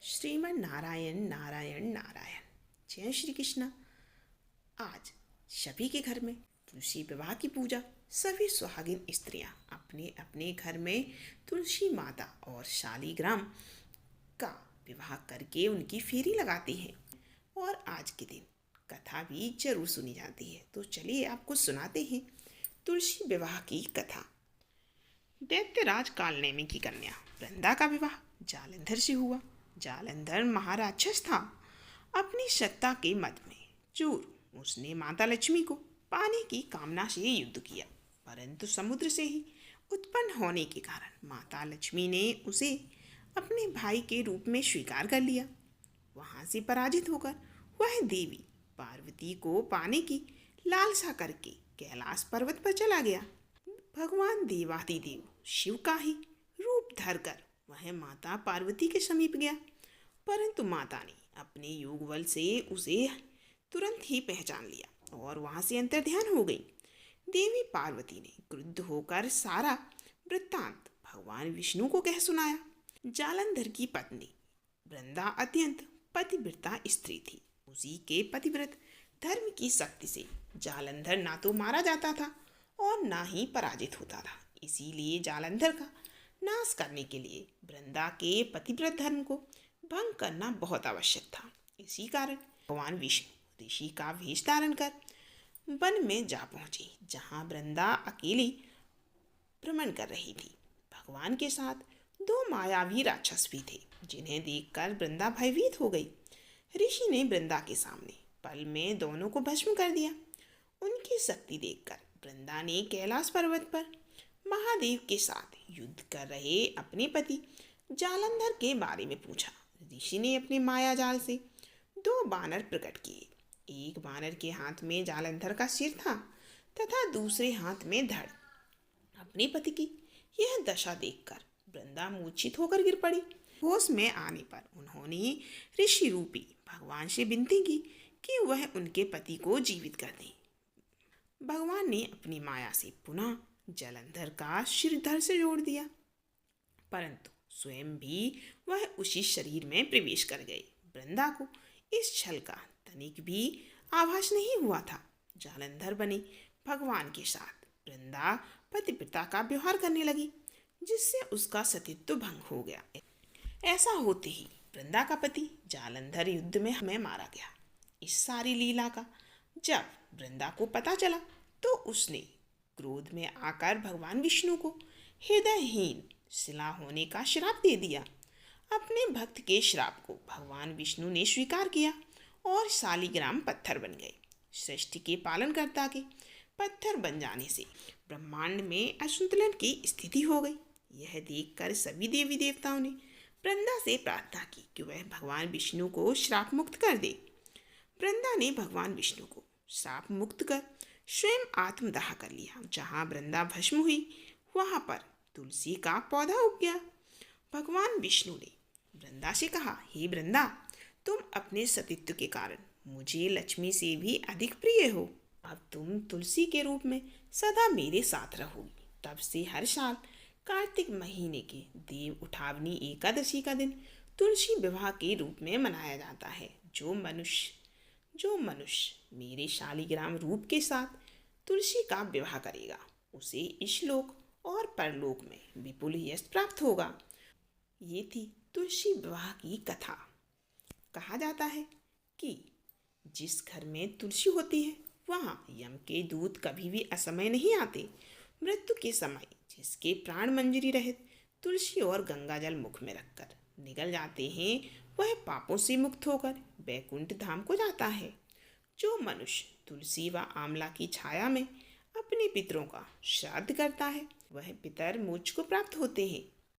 श्रीमन नारायण नारायण नारायण। जय श्री कृष्ण। आज सभी के घर में तुलसी विवाह की पूजा। सभी सुहागिन स्त्रियां अपने अपने घर में तुलसी माता और शालीग्राम का विवाह करके उनकी फेरी लगाती हैं और आज के दिन कथा भी जरूर सुनी जाती है। तो चलिए आपको सुनाते हैं तुलसी विवाह की कथा। दैत्यराज कालनेमी की कन्या वृंदा का विवाह जालंधर से हुआ। जालंधर महाराक्षस था। अपनी सत्ता के मद में चूर उसने माता लक्ष्मी को पाने की कामना से युद्ध किया, परंतु समुद्र से ही उत्पन्न होने के कारण माता लक्ष्मी ने उसे अपने भाई के रूप में स्वीकार कर लिया। वहां से पराजित होकर वह देवी पार्वती को पाने की लालसा करके कैलाश पर्वत पर चला गया। भगवान देवादिदेव शिव का ही रूप धरकर वह माता पार्वती के समीप गया, परंतु माता ने अपने योग बल से उसे तुरंत ही पहचान लिया और वहां से अंतर्ध्यान हो गई। देवी पार्वती ने क्रुद्ध होकर सारा वृत्तांत भगवान विष्णु को कह सुनाया। जालंधर की पत्नी वृंदा अत्यंत पतिव्रता स्त्री थी। उसी के पतिव्रत धर्म की शक्ति से जालंधर ना तो मारा जाता था और ना ही पराजित होता था। इसीलिए जालंधर का नाश करने के लिए वृंदा के पतिव्रत धर्म को भंग करना बहुत आवश्यक था। इसी कारण भगवान विष्णु ऋषि का वेश धारण कर वन में जा पहुंचे, जहां वृंदा अकेली भ्रमण कर रही थी। भगवान के साथ दो मायावी राक्षस भी थे, जिन्हें देखकर वृंदा भयभीत हो गई। ऋषि ने वृंदा के सामने पल में दोनों को भस्म कर दिया। उनकी शक्ति देखकर वृंदा ने कैलाश पर्वत पर महादेव के साथ युद्ध कर रहे अपने पति जालंधर के बारे में पूछा। ऋषि ने अपने माया जाल से दो बानर प्रकट किए। एक बानर के हाथ में जालंधर का सिर था तथा दूसरे हाथ में धड़। अपने पति की यह दशा देखकर वृंदा मूर्छित होकर गिर पड़ी। होश में आने पर उन्होंने ऋषि रूपी भगवान से विनती की कि वह उनके पति को जीवित कर दें। भगवान ने अपनी माया से पुनः जालंधर का सिर धड़ से जोड़ दिया, परंतु स्वयं भी वह उसी शरीर में प्रवेश कर गए। वृंदा को इस छल का तनिक भी आभास नहीं हुआ था। जालंधर बने भगवान के साथ वृंदा पतिव्रता का व्यवहार करने लगी, जिससे उसका सतीत्व भंग हो गया। ऐसा होते ही वृंदा का पति जालंधर युद्ध में हमें मारा गया। इस सारी लीला का जब वृंदा को पता चला तो उसने क्रोध में आकर भगवान विष्णु को हृदयहीन शिला होने का श्राप दे दिया। अपने भक्त के श्राप को भगवान विष्णु ने स्वीकार किया और शालीग्राम पत्थर बन गए। सृष्टि के पालनकर्ता के पत्थर बन जाने से ब्रह्मांड में असंतुलन की स्थिति हो गई। यह देखकर सभी देवी देवताओं ने वृंदा से प्रार्थना की कि वह भगवान विष्णु को श्राप मुक्त कर दे। वृंदा ने भगवान विष्णु को श्राप मुक्त कर स्वयं आत्मदाह कर लिया। जहाँ वृंदा भस्म हुई वहाँ पर तुलसी का पौधा उग गया। भगवान विष्णु ने वृंदा से कहा, हे वृंदा, तुम अपने सतीत्व के कारण मुझे लक्ष्मी से भी अधिक प्रिय हो। अब तुम तुलसी के रूप में सदा मेरे साथ रहोगी। तब से हर साल कार्तिक महीने के देव उठावनी एकादशी का दिन तुलसी विवाह के रूप में मनाया जाता है। जो मनुष्य मेरे शालीग्राम रूप के साथ तुलसी का विवाह करेगा, उसे इहलोक और परलोक में विपुल यश प्राप्त होगा। ये थी तुलसी विवाह की कथा। कहा जाता है कि जिस घर में तुलसी होती है वहाँ यम के दूत कभी भी असमय नहीं आते। मृत्यु के समय जिसके प्राण मंजरी रहित तुलसी और गंगा जल मुख में रखकर निगल जाते हैं, वह पापों से मुक्त होकर वैकुंठ धाम को जाता है। जो मनुष्य तुलसी व आंवला की छाया में अपने पितरों का श्राद्ध करता है, वह पितर मोक्ष को प्राप्त होते हैं।